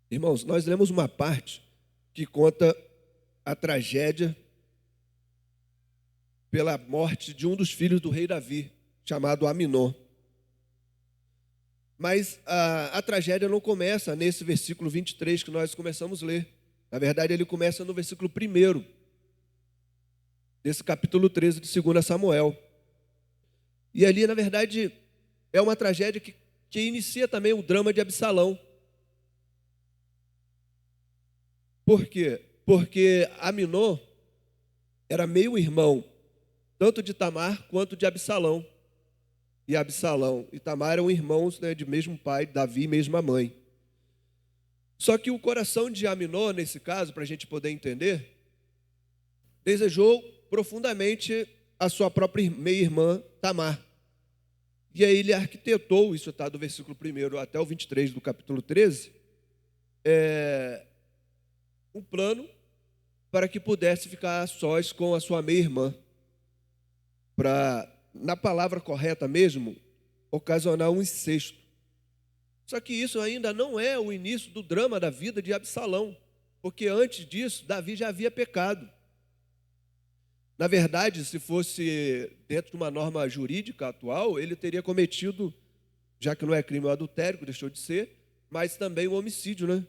Irmãos, nós lemos uma parte que conta a tragédia pela morte de um dos filhos do rei Davi, chamado Aminon. Mas a tragédia não começa nesse versículo 23 que nós começamos a ler. Na verdade, ele começa no versículo 1 desse capítulo 13 de 2 Samuel. E ali, na verdade, é uma tragédia que inicia também o drama de Absalão. Por quê? Porque Aminon era meio-irmão, tanto de Tamar quanto de Absalão. E Absalão e Tamar eram irmãos, né, de mesmo pai, Davi e mesma mãe. Só que o coração de Aminon, nesse caso, para a gente poder entender, desejou profundamente a sua própria meia-irmã Tamar. E aí ele arquitetou, isso está do versículo 1 até o 23 do capítulo 13, um plano para que pudesse ficar a sós com a sua meia-irmã, para, na palavra correta mesmo, ocasionar um incesto. Só que isso ainda não é o início do drama da vida de Absalão, porque antes disso, Davi já havia pecado. Na verdade, se fosse dentro de uma norma jurídica atual, ele teria cometido, já que não é crime o adultério, que deixou de ser, mas também o homicídio, né?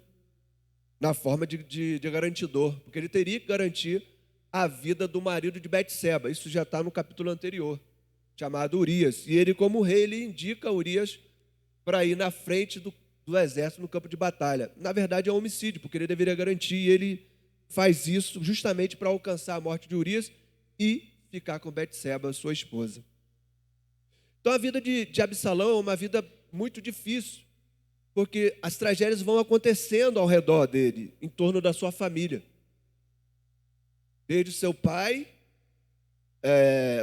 Na forma de garantidor, porque ele teria que garantir a vida do marido de Betseba. Isso já está no capítulo anterior, chamado Urias. E ele, como rei, ele indica Urias para ir na frente do exército no campo de batalha. Na verdade, é um homicídio, porque ele deveria garantir, e ele faz isso justamente para alcançar a morte de Urias e ficar com Betseba, sua esposa. Então, a vida de Absalão é uma vida muito difícil, porque as tragédias vão acontecendo ao redor dele, em torno da sua família. Desde seu pai,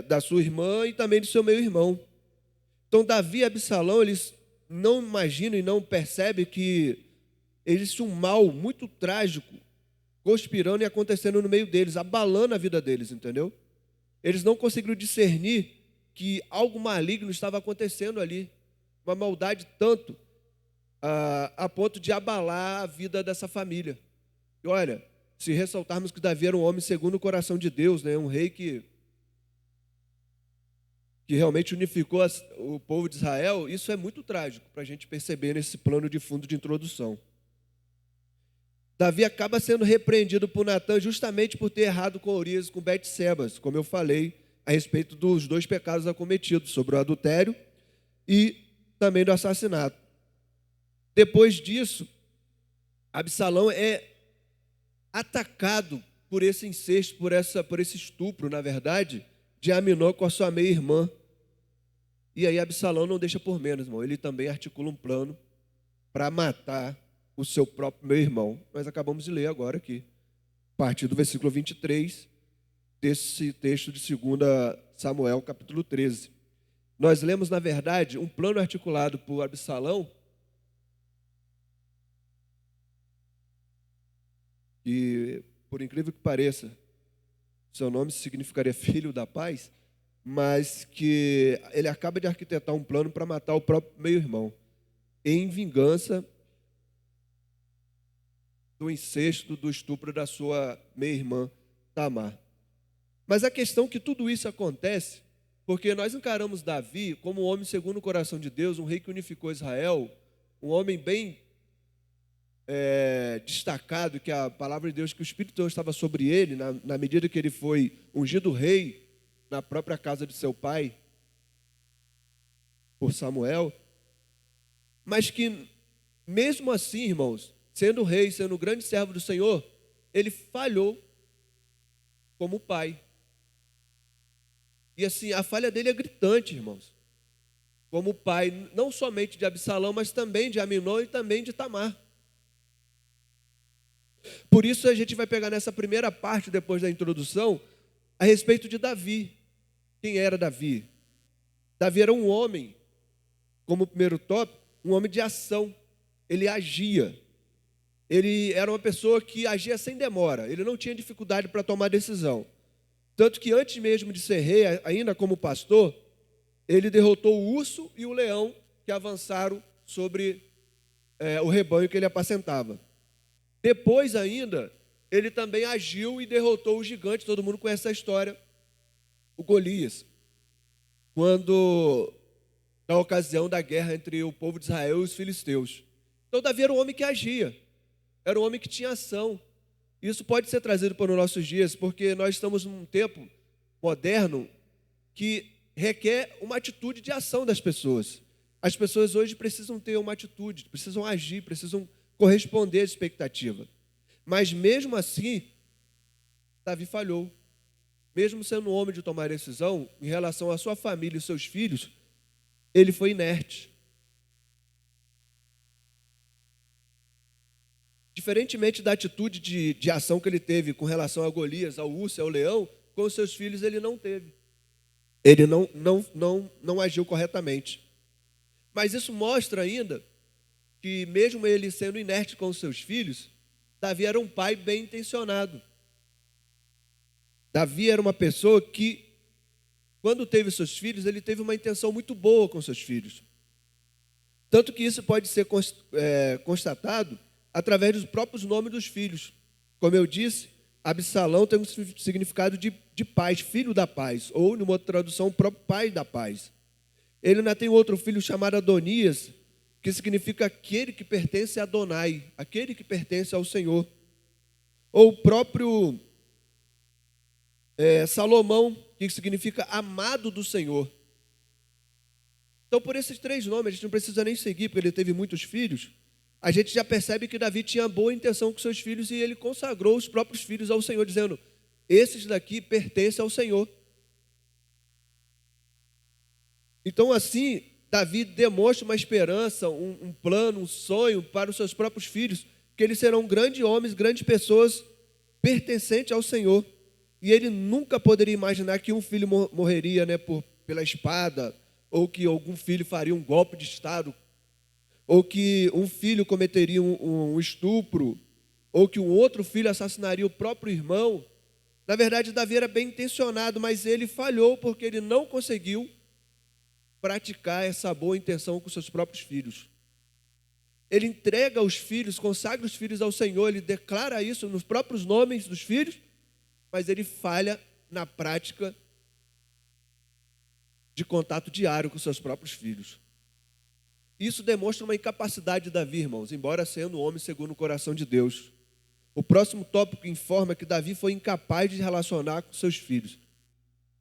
da sua irmã e também do seu meio-irmão. Então, Davi e Absalão, eles não imaginam e não percebem que existe um mal muito trágico conspirando e acontecendo no meio deles, abalando a vida deles, entendeu? Eles não conseguiram discernir que algo maligno estava acontecendo ali, uma maldade tanto a ponto de abalar a vida dessa família. E olha, se ressaltarmos que Davi era um homem segundo o coração de Deus, né? Um rei que realmente unificou o povo de Israel, isso é muito trágico para a gente perceber nesse plano de fundo de introdução. Davi acaba sendo repreendido por Natã justamente por ter errado com Urias e com Betsebas, como eu falei a respeito dos dois pecados acometidos, sobre o adultério e também do assassinato. Depois disso, Absalão é atacado por esse incesto, por esse estupro, na verdade, de Aminon com a sua meia-irmã. E aí Absalão não deixa por menos, irmão. Ele também articula um plano para matar o seu próprio meio-irmão. Nós acabamos de ler agora aqui, a partir do versículo 23, desse texto de 2 Samuel, capítulo 13. Nós lemos, na verdade, um plano articulado por Absalão, que, por incrível que pareça, seu nome significaria filho da paz, mas que ele acaba de arquitetar um plano para matar o próprio meio-irmão, em vingança do incesto, do estupro da sua meia-irmã Tamar. Mas a questão é que tudo isso acontece porque nós encaramos Davi como um homem segundo o coração de Deus, um rei que unificou Israel, um homem bem destacado, que a palavra de Deus, que o Espírito de Deus estava sobre ele, na medida que ele foi ungido rei na própria casa de seu pai, por Samuel, mas que mesmo assim, irmãos, sendo rei, sendo grande servo do Senhor, ele falhou como pai. E assim, a falha dele é gritante, irmãos, como pai, não somente de Absalão, mas também de Aminon e também de Tamar. Por isso a gente vai pegar nessa primeira parte, depois da introdução, a respeito de Davi. Quem era Davi? Davi era um homem, como primeiro tópico, um homem de ação. Ele agia. Ele era uma pessoa que agia sem demora. Ele não tinha dificuldade para tomar decisão. Tanto que antes mesmo de ser rei, ainda como pastor, ele derrotou o urso e o leão que avançaram sobre o rebanho que ele apacentava. Depois ainda, ele também agiu e derrotou o gigante, todo mundo conhece essa história, o Golias, quando, na ocasião da guerra entre o povo de Israel e os filisteus. Então Davi era um homem que agia, era um homem que tinha ação. Isso pode ser trazido para os nossos dias, porque nós estamos num tempo moderno que requer uma atitude de ação das pessoas. As pessoas hoje precisam ter uma atitude, precisam agir, precisam corresponder à expectativa. Mas mesmo assim, Davi falhou. Mesmo sendo um homem de tomar decisão, em relação à sua família e seus filhos, ele foi inerte. Diferentemente da atitude de ação que ele teve com relação a Golias, ao urso e ao leão, com os seus filhos ele não teve. Ele não agiu corretamente. Mas isso mostra ainda que, mesmo ele sendo inerte com os seus filhos, Davi era um pai bem intencionado. Davi era uma pessoa que, quando teve seus filhos, ele teve uma intenção muito boa com seus filhos. Tanto que isso pode ser constatado através dos próprios nomes dos filhos. Como eu disse, Absalão tem um significado de paz, filho da paz, ou, numa outra tradução, o próprio pai da paz. Ele ainda tem outro filho chamado Adonias, que significa aquele que pertence a Adonai, aquele que pertence ao Senhor. Ou o próprio Salomão, que significa amado do Senhor. Então, por esses três nomes, a gente não precisa nem seguir, porque ele teve muitos filhos. A gente já percebe que Davi tinha boa intenção com seus filhos e ele consagrou os próprios filhos ao Senhor, dizendo: esses daqui pertencem ao Senhor. Então, assim, Davi demonstra uma esperança, um plano, um sonho para os seus próprios filhos, que eles serão grandes homens, grandes pessoas pertencentes ao Senhor. E ele nunca poderia imaginar que um filho morreria, pela espada, ou que algum filho faria um golpe de Estado, ou que um filho cometeria um estupro, ou que um outro filho assassinaria o próprio irmão. Na verdade, Davi era bem intencionado, mas ele falhou porque ele não conseguiu praticar essa boa intenção com seus próprios filhos. Ele entrega os filhos, consagra os filhos ao Senhor, ele declara isso nos próprios nomes dos filhos, mas ele falha na prática de contato diário com seus próprios filhos. Isso demonstra uma incapacidade de Davi, irmãos, embora sendo um homem segundo o coração de Deus. O próximo tópico informa que Davi foi incapaz de relacionar com seus filhos.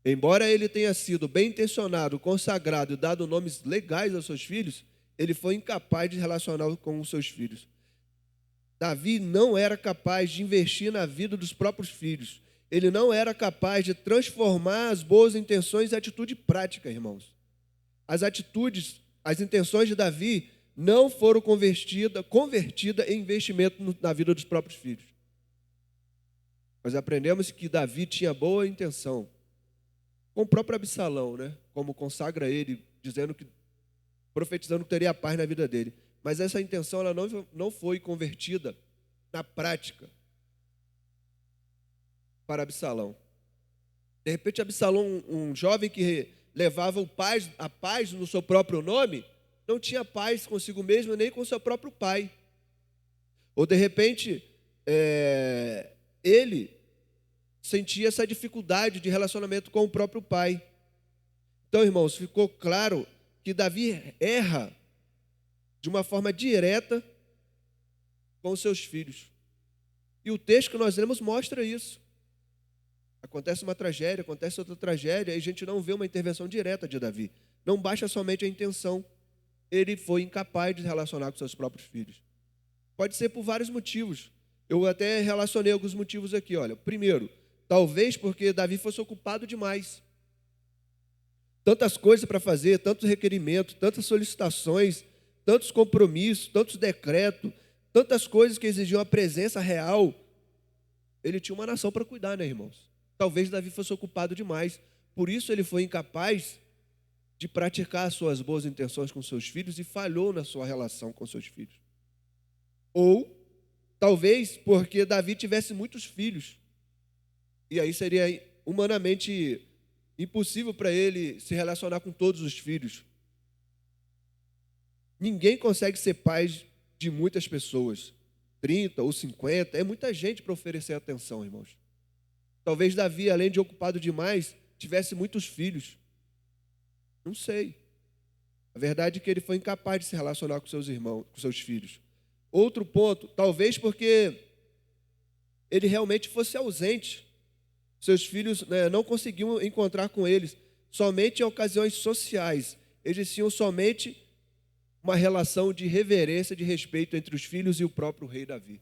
Embora ele tenha sido bem intencionado, consagrado e dado nomes legais aos seus filhos, ele foi incapaz de relacionar com os seus filhos. Davi não era capaz de investir na vida dos próprios filhos. Ele não era capaz de transformar as boas intenções em atitude prática, irmãos. As intenções de Davi não foram convertidas em investimento na vida dos próprios filhos. Nós aprendemos que Davi tinha boa intenção, com o próprio Absalão, como consagra ele, profetizando que teria paz na vida dele. Mas essa intenção ela não foi convertida na prática para Absalão. De repente, Absalão, um jovem que levava a paz no seu próprio nome, não tinha paz consigo mesmo nem com seu próprio pai. Ou de repente, ele sentia essa dificuldade de relacionamento com o próprio pai. Então, irmãos, ficou claro que Davi erra de uma forma direta com os seus filhos. E o texto que nós lemos mostra isso. Acontece uma tragédia, acontece outra tragédia, e a gente não vê uma intervenção direta de Davi. Não basta somente a intenção. Ele foi incapaz de relacionar com seus próprios filhos. Pode ser por vários motivos. Eu até relacionei alguns motivos aqui. Olha, primeiro, talvez porque Davi fosse ocupado demais. Tantas coisas para fazer, tantos requerimentos, tantas solicitações, tantos compromissos, tantos decretos, tantas coisas que exigiam a presença real. Ele tinha uma nação para cuidar, irmãos? Talvez Davi fosse ocupado demais. Por isso ele foi incapaz de praticar as suas boas intenções com seus filhos e falhou na sua relação com seus filhos. Ou, talvez, porque Davi tivesse muitos filhos. E aí seria humanamente impossível para ele se relacionar com todos os filhos. Ninguém consegue ser pai de muitas pessoas. 30 ou 50, é muita gente para oferecer atenção, irmãos. Talvez Davi, além de ocupado demais, tivesse muitos filhos. Não sei. A verdade é que ele foi incapaz de se relacionar com seus irmãos, com seus filhos. Outro ponto, talvez porque ele realmente fosse ausente. Seus filhos, né, não conseguiam encontrar com eles, somente em ocasiões sociais. Eles tinham somente uma relação de reverência, de respeito entre os filhos e o próprio rei Davi.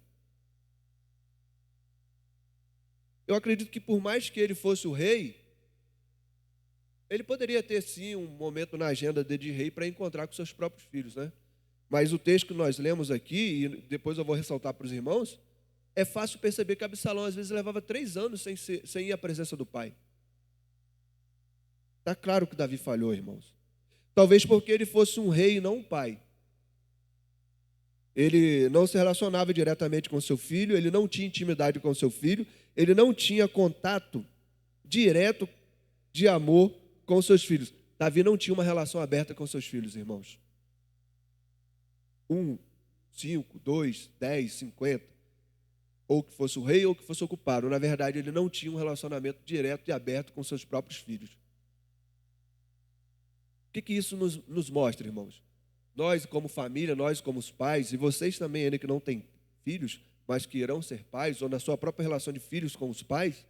Eu acredito que por mais que ele fosse o rei, ele poderia ter sim um momento na agenda dele de rei para encontrar com seus próprios filhos, né? Mas o texto que nós lemos aqui, e depois eu vou ressaltar para os irmãos, é fácil perceber que Absalão às vezes levava 3 anos sem ir à presença do pai. Está claro que Davi falhou, irmãos. Talvez porque ele fosse um rei e não um pai. Ele não se relacionava diretamente com seu filho, ele não tinha intimidade com seu filho, ele não tinha contato direto de amor com seus filhos. Davi não tinha uma relação aberta com seus filhos, irmãos. 1, 5, 2, 10, 50. Ou que fosse o rei ou que fosse ocupado. Na verdade, ele não tinha um relacionamento direto e aberto com seus próprios filhos. O que isso nos mostra, irmãos? Nós, como família, nós, como os pais, e vocês também, ainda que não têm filhos, mas que irão ser pais, ou na sua própria relação de filhos com os pais,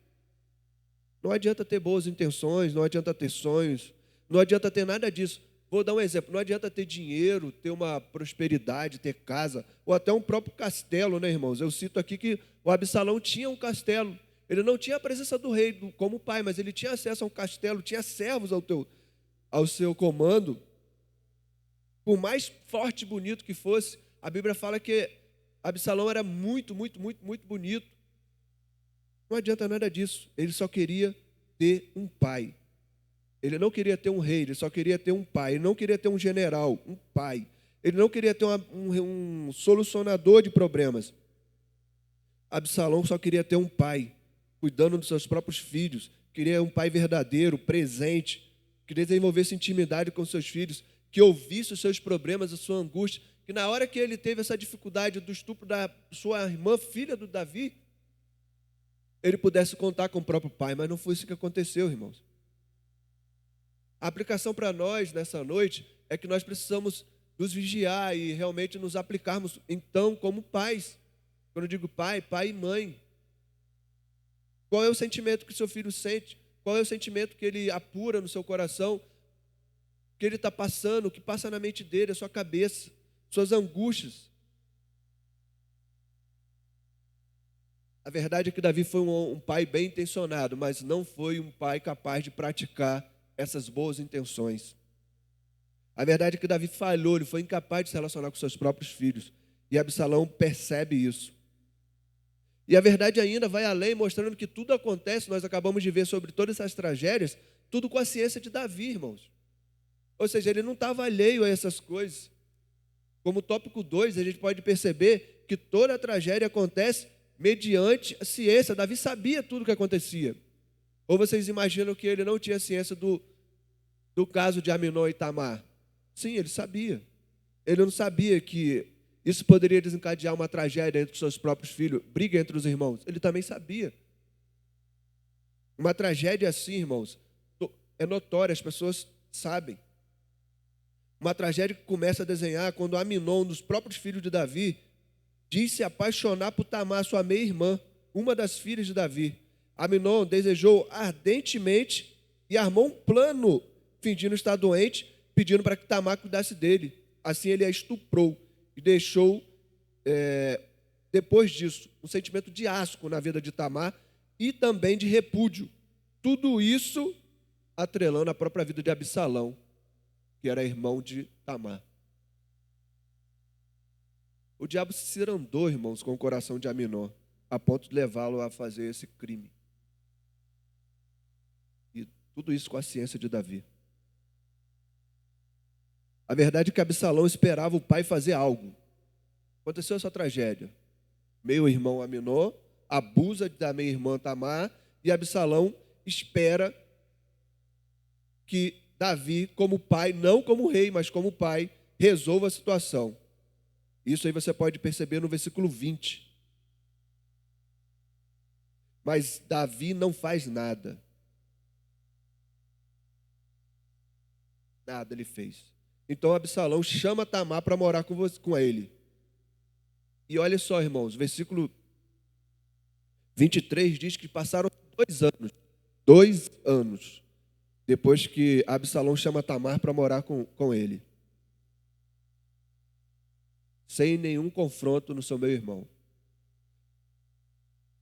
não adianta ter boas intenções, não adianta ter sonhos, não adianta ter nada disso. Vou dar um exemplo, não adianta ter dinheiro, ter uma prosperidade, ter casa, ou até um próprio castelo, né, irmãos? Eu cito aqui que o Absalão tinha um castelo. Ele não tinha a presença do rei como pai, mas ele tinha acesso a um castelo, tinha servos ao seu comando. Por mais forte e bonito que fosse, a Bíblia fala que Absalão era muito, muito, muito, muito bonito. Não adianta nada disso. Ele só queria ter um pai. Ele não queria ter um rei, ele só queria ter um pai. Ele não queria ter um general, um pai. Ele não queria ter um solucionador de problemas. Absalão só queria ter um pai, cuidando dos seus próprios filhos. Queria um pai verdadeiro, presente. Queria desenvolver essa intimidade com seus filhos, que ouvisse os seus problemas, a sua angústia. Que na hora que ele teve essa dificuldade do estupro da sua irmã, filha do Davi, ele pudesse contar com o próprio pai. Mas não foi isso que aconteceu, irmãos. A aplicação para nós nessa noite é que nós precisamos nos vigiar e realmente nos aplicarmos, então, como pais. Quando eu digo pai, pai e mãe. Qual é o sentimento que o seu filho sente? Qual é o sentimento que ele apura no seu coração? Que ele está passando, o que passa na mente dele, a sua cabeça, suas angústias. A verdade é que Davi foi um pai bem intencionado, mas não foi um pai capaz de praticar essas boas intenções. A verdade é que Davi falhou, ele foi incapaz de se relacionar com seus próprios filhos. E Absalão percebe isso. E a verdade ainda vai além, mostrando que tudo acontece, nós acabamos de ver sobre todas essas tragédias, tudo com a ciência de Davi, irmãos. Ou seja, ele não estava alheio a essas coisas. Como tópico 2, a gente pode perceber que toda a tragédia acontece mediante a ciência. Davi sabia tudo o que acontecia. Ou vocês imaginam que ele não tinha ciência do caso de Aminon e Tamar? Sim, ele sabia. Ele não sabia que isso poderia desencadear uma tragédia entre os seus próprios filhos, briga entre os irmãos. Ele também sabia. Uma tragédia assim, irmãos, é notória, as pessoas sabem. Uma tragédia que começa a desenhar quando Aminon, um dos próprios filhos de Davi, diz se apaixonar por Tamar, sua meia-irmã, uma das filhas de Davi. Aminon desejou ardentemente e armou um plano, fingindo estar doente, pedindo para que Tamar cuidasse dele. Assim ele a estuprou e deixou, depois disso, um sentimento de asco na vida de Tamar e também de repúdio. Tudo isso atrelando a própria vida de Absalão, que era irmão de Tamar. O diabo se cirandou, irmãos, com o coração de Aminon, a ponto de levá-lo a fazer esse crime. E tudo isso com a ciência de Davi. A verdade é que Absalão esperava o pai fazer algo. Aconteceu essa tragédia. Meu irmão Aminon abusa da minha irmã Tamar e Absalão espera que Davi, como pai, não como rei, mas como pai, resolva a situação. Isso aí você pode perceber no versículo 20. Mas Davi não faz nada. Nada ele fez. Então Absalão chama Tamar para morar com ele. E olha só, irmãos, versículo 23 diz que passaram 2 anos, depois que Absalão chama Tamar para morar com ele. Sem nenhum confronto no seu meu irmão.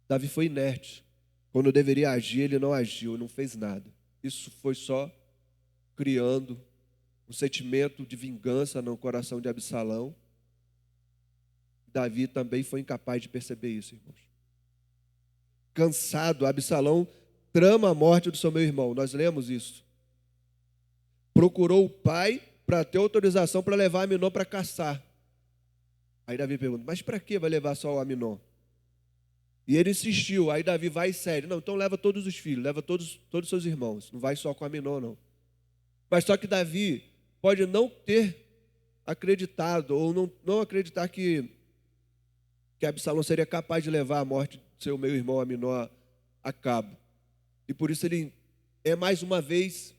Davi foi inerte. Quando deveria agir, ele não agiu, não fez nada. Isso foi só criando um sentimento de vingança no coração de Absalão. Davi também foi incapaz de perceber isso, irmãos. Cansado, Absalão trama a morte do seu meu irmão. Nós lemos isso. Procurou o pai para ter autorização para levar Aminon para caçar. Aí Davi pergunta, mas para que vai levar só o Aminon? E ele insistiu, aí Davi vai e cede. Não, então leva todos os filhos, leva todos os seus irmãos. Não vai só com Aminon, não. Mas só que Davi pode não ter acreditado, ou não acreditar que Absalão seria capaz de levar a morte do seu meu irmão Aminon a cabo. E por isso ele é mais uma vez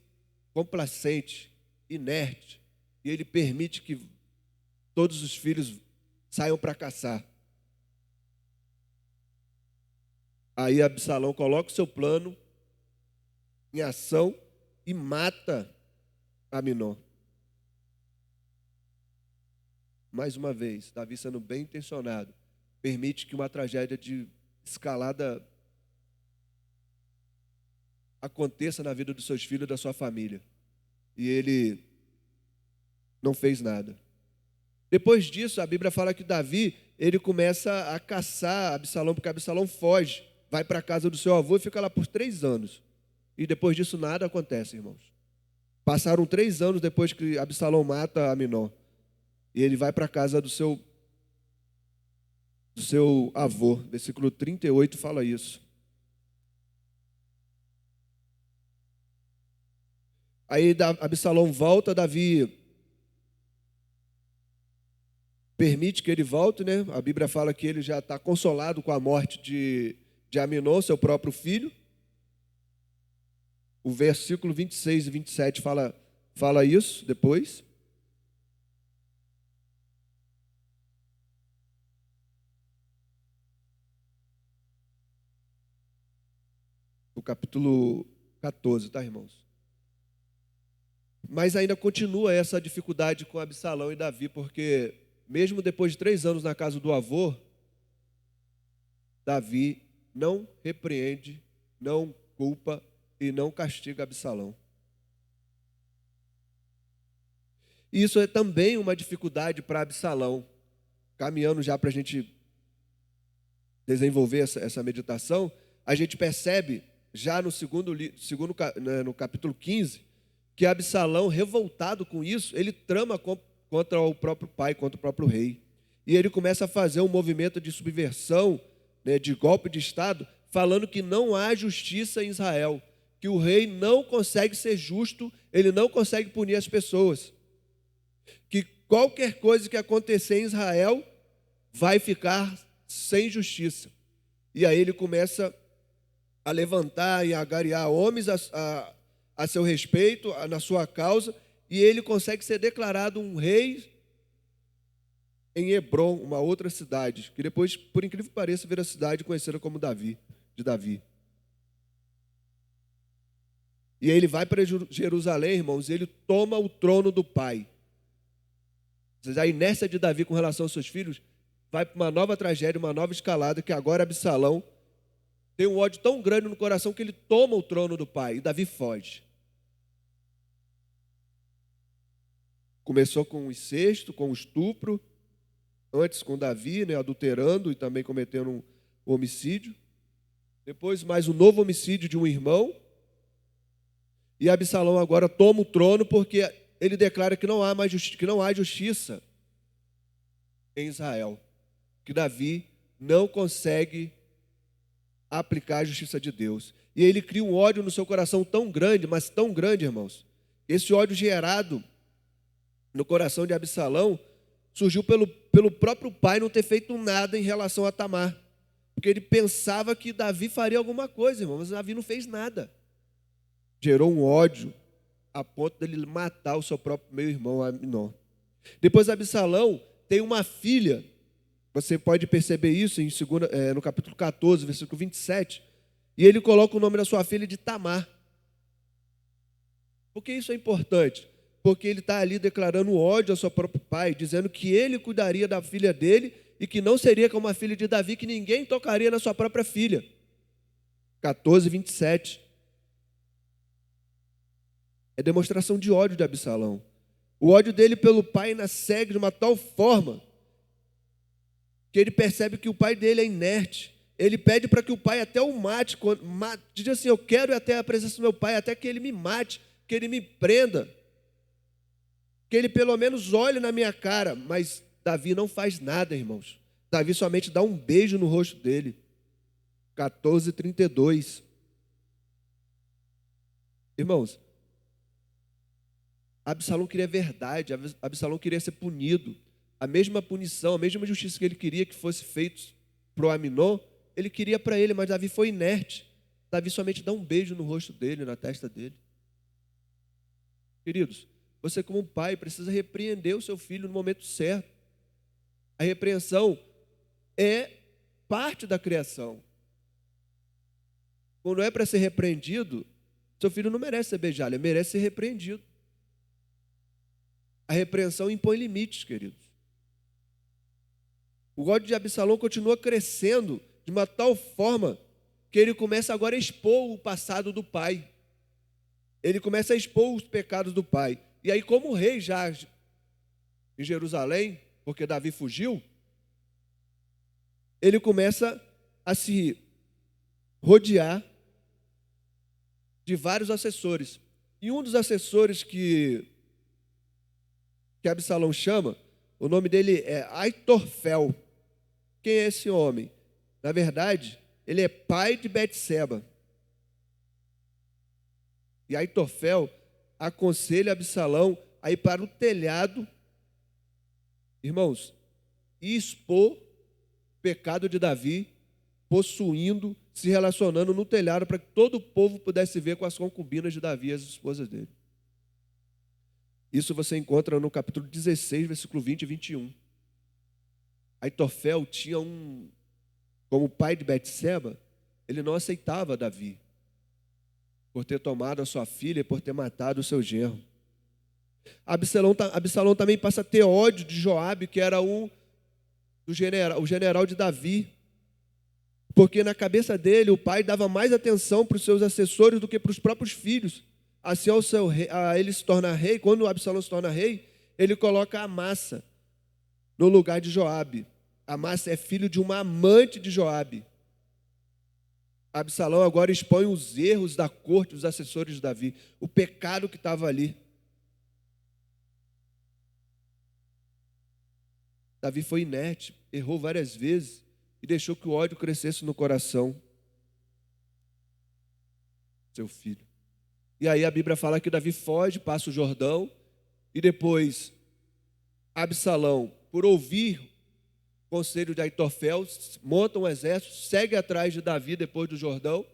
complacente, inerte, e ele permite que todos os filhos saiam para caçar. Aí Absalão coloca o seu plano em ação e mata Aminon. Mais uma vez, Davi sendo bem intencionado, permite que uma tragédia de escalada aconteça na vida dos seus filhos e da sua família. E ele não fez nada. Depois disso, a Bíblia fala que Davi, ele começa a caçar Absalão, porque Absalão foge, vai para a casa do seu avô e fica lá por 3 anos. E depois disso nada acontece, irmãos. Passaram 3 anos depois que Absalão mata Aminon. E ele vai para a casa do seu avô. Versículo 38 fala isso. Aí Absalão volta, Davi permite que ele volte, né? A Bíblia fala que ele já está consolado com a morte de Aminon, seu próprio filho. O versículo 26 e 27 fala isso depois. O capítulo 14, tá, irmãos? Mas ainda continua essa dificuldade com Absalão e Davi, porque mesmo depois de 3 anos na casa do avô, Davi não repreende, não culpa e não castiga Absalão. E isso é também uma dificuldade para Absalão. Caminhando já para a gente desenvolver essa meditação, a gente percebe já no capítulo 15, que Absalão, revoltado com isso, ele trama contra o próprio pai, contra o próprio rei. E ele começa a fazer um movimento de subversão, né, de golpe de Estado, falando que não há justiça em Israel, que o rei não consegue ser justo, ele não consegue punir as pessoas, que qualquer coisa que acontecer em Israel vai ficar sem justiça. E aí ele começa a levantar e a agariar homens a seu respeito, na sua causa, e ele consegue ser declarado um rei em Hebrom, uma outra cidade, que depois, por incrível que pareça, vira a cidade conhecida como de Davi. E aí ele vai para Jerusalém, irmãos, e ele toma o trono do pai. A inércia de Davi com relação aos seus filhos vai para uma nova tragédia, uma nova escalada, que agora Absalão tem um ódio tão grande no coração que ele toma o trono do pai, e Davi foge. Começou com o incesto, com o estupro, antes com Davi, né, adulterando e também cometendo um homicídio. Depois mais um novo homicídio de um irmão. E Absalão agora toma o trono porque ele declara que não há justiça em Israel. Que Davi não consegue aplicar a justiça de Deus. E ele cria um ódio no seu coração tão grande, mas tão grande, irmãos. Esse ódio gerado no coração de Absalão surgiu pelo próprio pai não ter feito nada em relação a Tamar. Porque ele pensava que Davi faria alguma coisa, irmão, mas Davi não fez nada. Gerou um ódio a ponto dele matar o seu próprio meio-irmão, Aminon. Depois Absalão tem uma filha, você pode perceber isso no capítulo 14, versículo 27, e ele coloca o nome da sua filha de Tamar. Por que isso é importante? Porque ele está ali declarando ódio ao seu próprio pai, dizendo que ele cuidaria da filha dele e que não seria como a filha de Davi, que ninguém tocaria na sua própria filha. 14, 27. É demonstração de ódio de Absalão. O ódio dele pelo pai ainda segue de uma tal forma que ele percebe que o pai dele é inerte. Ele pede para que o pai até o mate. Diz assim: eu quero ir até a presença do meu pai, até que ele me mate, que ele me prenda, que ele pelo menos olhe na minha cara. Mas Davi não faz nada, irmãos. Davi somente dá um beijo no rosto dele. 14, 32. Irmãos, Absalão queria verdade, Absalão queria ser punido. A mesma punição, a mesma justiça que ele queria que fosse feita para o Aminon, ele queria para ele, mas Davi foi inerte. Davi somente dá um beijo no rosto dele, na testa dele. Queridos, você como pai precisa repreender o seu filho no momento certo. A repreensão é parte da criação. Quando é para ser repreendido, seu filho não merece ser beijado, ele merece ser repreendido. A repreensão impõe limites, queridos. O ódio de Absalão continua crescendo de uma tal forma que ele começa agora a expor o passado do pai. Ele começa a expor os pecados do pai. E aí, como o rei já em Jerusalém, porque Davi fugiu, ele começa a se rodear de vários assessores. E um dos assessores que Absalão chama, o nome dele é Aitorfel. Quem é esse homem? Na verdade, ele é pai de Betseba. E Aitorfel aconselha Absalão a ir para o telhado, irmãos, e expor o pecado de Davi, possuindo, se relacionando no telhado, para que todo o povo pudesse ver com as concubinas de Davi e as esposas dele. Isso você encontra no capítulo 16, versículo 20 e 21. Aitorfel tinha como pai de Betseba, ele não aceitava Davi, por ter tomado a sua filha e por ter matado o seu genro. Absalão também passa a ter ódio de Joabe, que era o general de Davi, porque na cabeça dele o pai dava mais atenção para os seus assessores do que para os próprios filhos. Assim, a ele se torna rei, quando Absalão se torna rei, ele coloca Amassa no lugar de Joabe. Amassa é filho de uma amante de Joabe. Absalão agora expõe os erros da corte, dos assessores de Davi, o pecado que estava ali. Davi foi inerte, errou várias vezes e deixou que o ódio crescesse no coração do seu filho. E aí a Bíblia fala que Davi foge, passa o Jordão, e depois Absalão, por ouvir o conselho de Aitorfel, monta um exército, segue atrás de Davi depois do Jordão,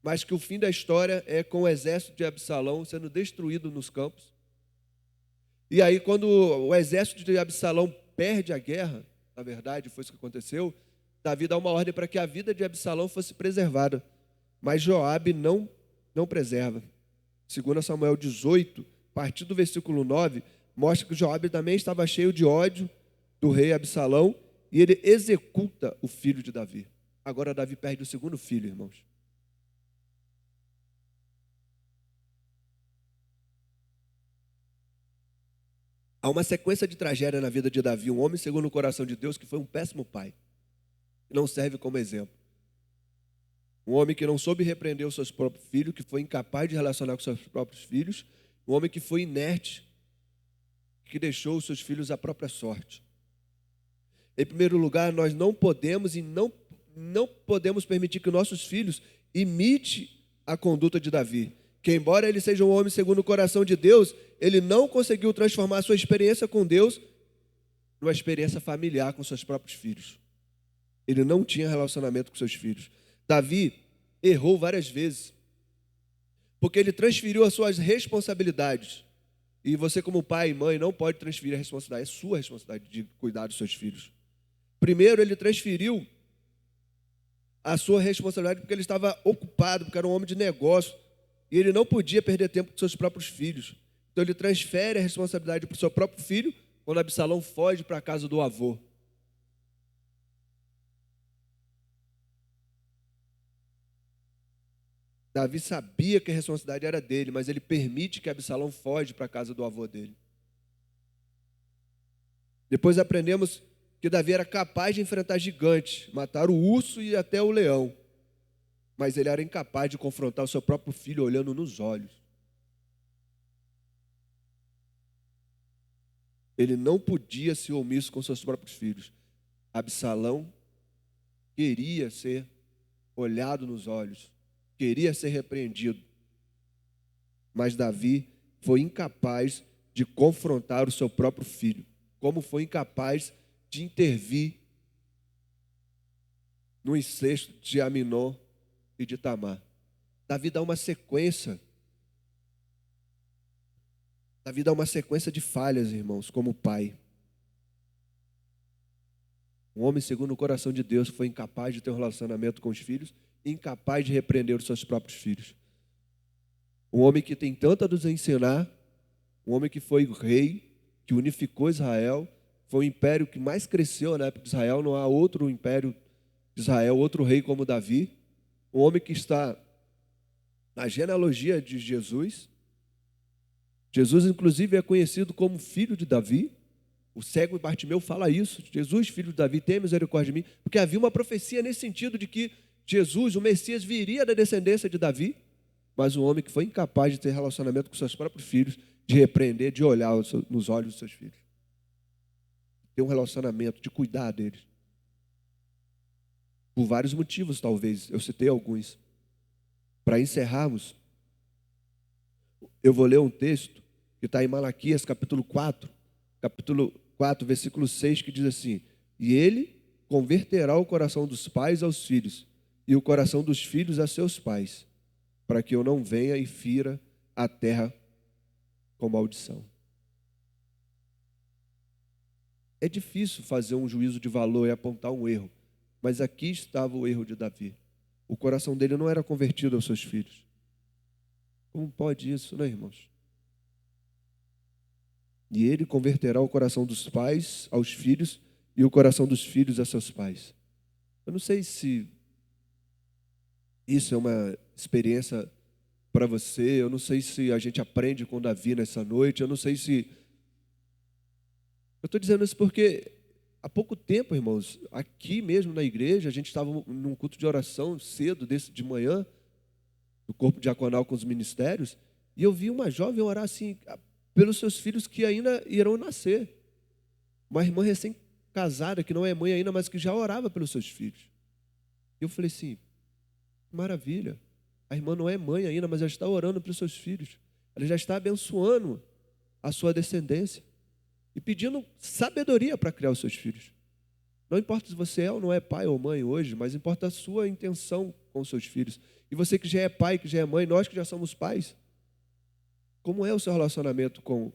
mas que o fim da história é com o exército de Absalão sendo destruído nos campos. E aí, quando o exército de Absalão perde a guerra, na verdade foi isso que aconteceu, Davi dá uma ordem para que a vida de Absalão fosse preservada, mas Joabe não preserva. 2 Samuel 18, a partir do versículo 9, mostra que Joabe também estava cheio de ódio do rei Absalão e ele executa o filho de Davi. Agora Davi perde o segundo filho, irmãos. Há uma sequência de tragédia na vida de Davi, um homem segundo o coração de Deus que foi um péssimo pai, que não serve como exemplo. Um homem que não soube repreender os seus próprios filhos, que foi incapaz de relacionar com seus próprios filhos, um homem que foi inerte, que deixou os seus filhos à própria sorte. Em primeiro lugar, nós não podemos permitir que nossos filhos imitem a conduta de Davi. que embora ele seja um homem segundo o coração de Deus, ele não conseguiu transformar a sua experiência com Deus numa experiência familiar com seus próprios filhos. Ele não tinha relacionamento com seus filhos. Davi errou várias vezes, porque ele transferiu as suas responsabilidades. E você, como pai e mãe, não pode transferir a responsabilidade, é sua responsabilidade de cuidar dos seus filhos. Primeiro, ele transferiu a sua responsabilidade porque ele estava ocupado, porque era um homem de negócio, e ele não podia perder tempo com seus próprios filhos. Então ele transfere a responsabilidade para o seu próprio filho, quando Absalão foge para a casa do avô. Davi sabia que a responsabilidade era dele, mas ele permite que Absalão foge para a casa do avô dele. Depois aprendemos que Davi era capaz de enfrentar gigantes, matar o urso e até o leão. Mas ele era incapaz de confrontar o seu próprio filho olhando nos olhos. Ele não podia ser omisso com seus próprios filhos. Absalão queria ser olhado nos olhos, queria ser repreendido. Mas Davi foi incapaz de confrontar o seu próprio filho, como foi incapaz de intervir no incesto de Aminon e de Tamar. Davi dá uma sequência. Davi dá uma sequência de falhas, irmãos, como pai. Um homem segundo o coração de Deus foi incapaz de ter um relacionamento com os filhos, incapaz de repreender os seus próprios filhos. Um homem que tem tanto a nos ensinar, um homem que foi rei, que unificou Israel, foi o império que mais cresceu na época de Israel, não há outro império de Israel, outro rei como Davi. Um homem que está na genealogia de Jesus. Jesus, inclusive, é conhecido como filho de Davi. O cego Bartimeu fala isso. Jesus, filho de Davi, tenha misericórdia de mim. Porque havia uma profecia nesse sentido de que Jesus, o Messias, viria da descendência de Davi. Mas um homem que foi incapaz de ter relacionamento com seus próprios filhos, de repreender, de olhar nos olhos dos seus filhos. Ter um relacionamento, de cuidar deles. Por vários motivos, talvez. Eu citei alguns. Para encerrarmos, eu vou ler um texto que está em Malaquias, capítulo 4, versículo 6, que diz assim: e ele converterá o coração dos pais aos filhos, e o coração dos filhos a seus pais, para que eu não venha e fira a terra com maldição. É difícil fazer um juízo de valor e apontar um erro, mas aqui estava o erro de Davi. O coração dele não era convertido aos seus filhos. Como pode isso, né, irmãos? E ele converterá o coração dos pais aos filhos e o coração dos filhos a seus pais. Eu não sei se isso é uma experiência para você, eu não sei se a gente aprende com Davi nessa noite, eu não sei se... Eu estou dizendo isso porque há pouco tempo, irmãos, aqui mesmo na igreja, a gente estava num culto de oração cedo, de manhã, do corpo diaconal com os ministérios, e eu vi uma jovem orar assim, pelos seus filhos que ainda irão nascer. Uma irmã recém-casada, que não é mãe ainda, mas que já orava pelos seus filhos. E eu falei assim, maravilha, a irmã não é mãe ainda, mas já está orando pelos seus filhos. Ela já está abençoando a sua descendência e pedindo sabedoria para criar os seus filhos. Não importa se você é ou não é pai ou mãe hoje, mas importa a sua intenção com os seus filhos. E você que já é pai, que já é mãe, nós que já somos pais, como é o seu relacionamento com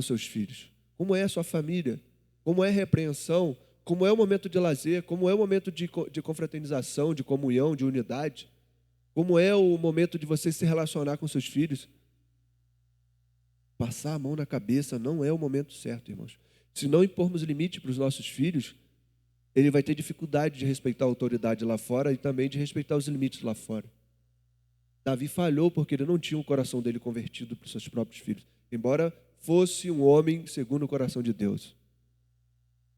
seus filhos? Como é a sua família? Como é a repreensão? Como é o momento de lazer? Como é o momento de confraternização, de comunhão, de unidade? Como é o momento de você se relacionar com seus filhos? Passar a mão na cabeça não é o momento certo, irmãos. Se não impormos limite para os nossos filhos, ele vai ter dificuldade de respeitar a autoridade lá fora e também de respeitar os limites lá fora. Davi falhou porque ele não tinha o coração dele convertido para os seus próprios filhos, embora fosse um homem segundo o coração de Deus.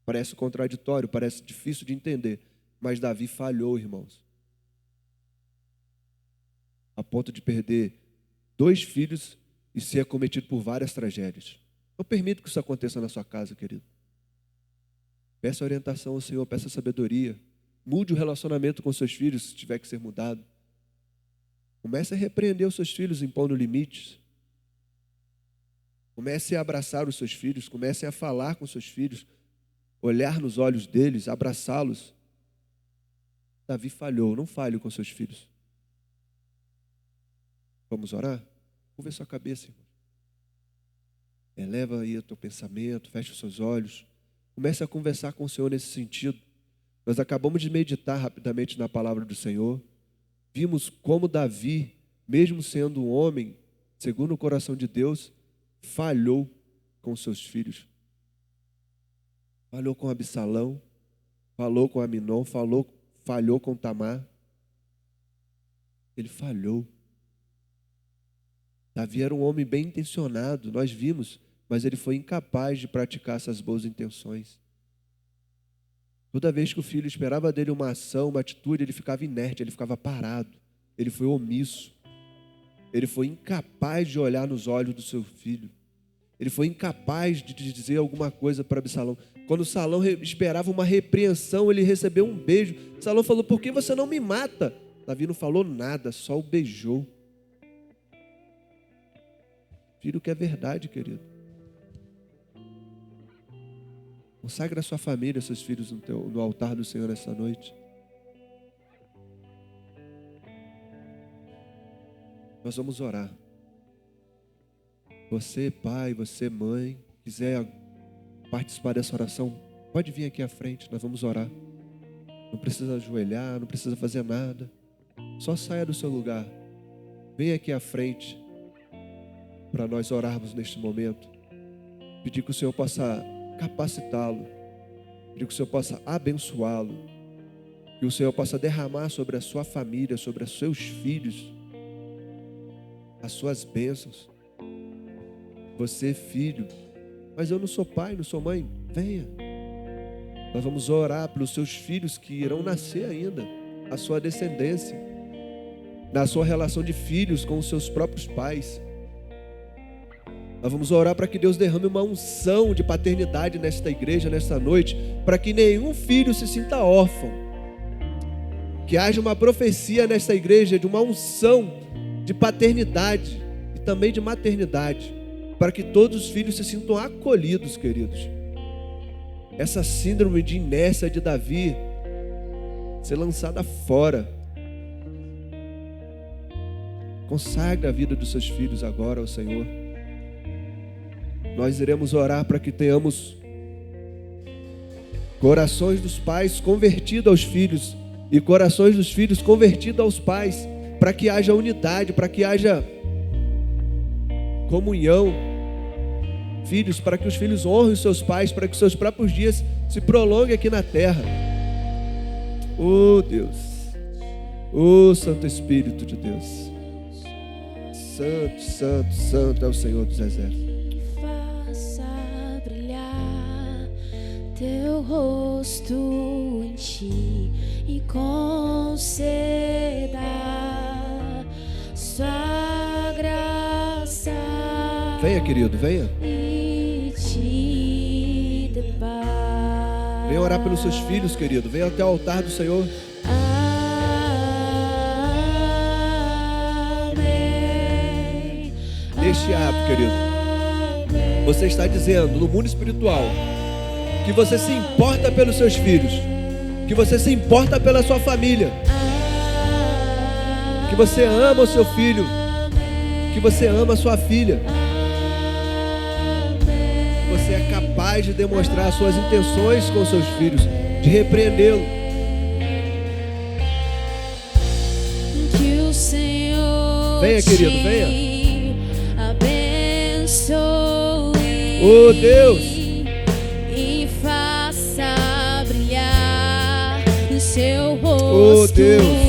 Parece contraditório, parece difícil de entender, mas Davi falhou, irmãos, a ponto de perder 2 filhos e ser acometido por várias tragédias. Não permita que isso aconteça na sua casa, querido. Peça orientação ao Senhor, peça sabedoria. Mude o relacionamento com seus filhos, se tiver que ser mudado. Comece a repreender os seus filhos impondo limites. Comece a abraçar os seus filhos, comece a falar com os seus filhos, olhar nos olhos deles, abraçá-los. Davi falhou, não falhe com seus filhos. Vamos orar? Curva a sua cabeça, irmão. Eleva aí o teu pensamento, feche os seus olhos. Comece a conversar com o Senhor nesse sentido. Nós acabamos de meditar rapidamente na palavra do Senhor. Vimos como Davi, mesmo sendo um homem, segundo o coração de Deus, falhou com seus filhos. Falhou com Absalão, falou com Aminon, falhou com Tamar. Ele falhou. Davi era um homem bem intencionado, nós vimos, mas ele foi incapaz de praticar essas boas intenções. Toda vez que o filho esperava dele uma ação, uma atitude, ele ficava inerte, ele ficava parado, ele foi omisso. Ele foi incapaz de olhar nos olhos do seu filho. Ele foi incapaz de dizer alguma coisa para Absalão. Quando Absalão esperava uma repreensão, ele recebeu um beijo. Absalão falou: por que você não me mata? Davi não falou nada, só o beijou. Filho, que é verdade, querido. Consagre a sua família, seus filhos no altar do Senhor essa noite. Nós vamos orar. Você, pai, você, mãe, quiser participar dessa oração, pode vir aqui à frente, nós vamos orar. Não precisa ajoelhar, não precisa fazer nada. Só saia do seu lugar. Venha aqui à frente para nós orarmos neste momento. Pedir que o Senhor possa capacitá-lo. Pedir que o Senhor possa abençoá-lo. Que o Senhor possa derramar sobre a sua família, sobre os seus filhos, as suas bênçãos. Você, filho, mas eu não sou pai, não sou mãe. Venha. Nós vamos orar pelos seus filhos que irão nascer ainda, a sua descendência, na sua relação de filhos com os seus próprios pais. Nós vamos orar para que Deus derrame uma unção de paternidade nesta igreja, nesta noite, para que nenhum filho se sinta órfão. Que haja uma profecia nesta igreja de uma unção de paternidade e também de maternidade, para que todos os filhos se sintam acolhidos, queridos. Essa síndrome de inércia de Davi ser lançada fora. Consagre a vida dos seus filhos agora ao Senhor. Nós iremos orar para que tenhamos corações dos pais convertidos aos filhos e corações dos filhos convertidos aos pais, para que haja unidade, para que haja comunhão. Filhos, para que os filhos honrem os seus pais, para que seus próprios dias se prolonguem aqui na terra. Oh Deus, oh Santo Espírito de Deus, Santo, Santo, Santo é o Senhor dos Exércitos. Faça brilhar teu rosto em ti e conceda sua graça. Venha, querido, venha. Venha orar pelos seus filhos, querido. Venha até o altar do Senhor. Amém. Neste ato, querido, você está dizendo no mundo espiritual que você se importa pelos seus filhos, que você se importa pela sua família, que você ama o seu filho, que você ama a sua filha. Você é capaz de demonstrar suas intenções com seus filhos, de repreendê-lo. Que o Senhor venha, querido, venha. Abençoe. Oh Deus, e faça brilhar o seu rosto. oh Deus,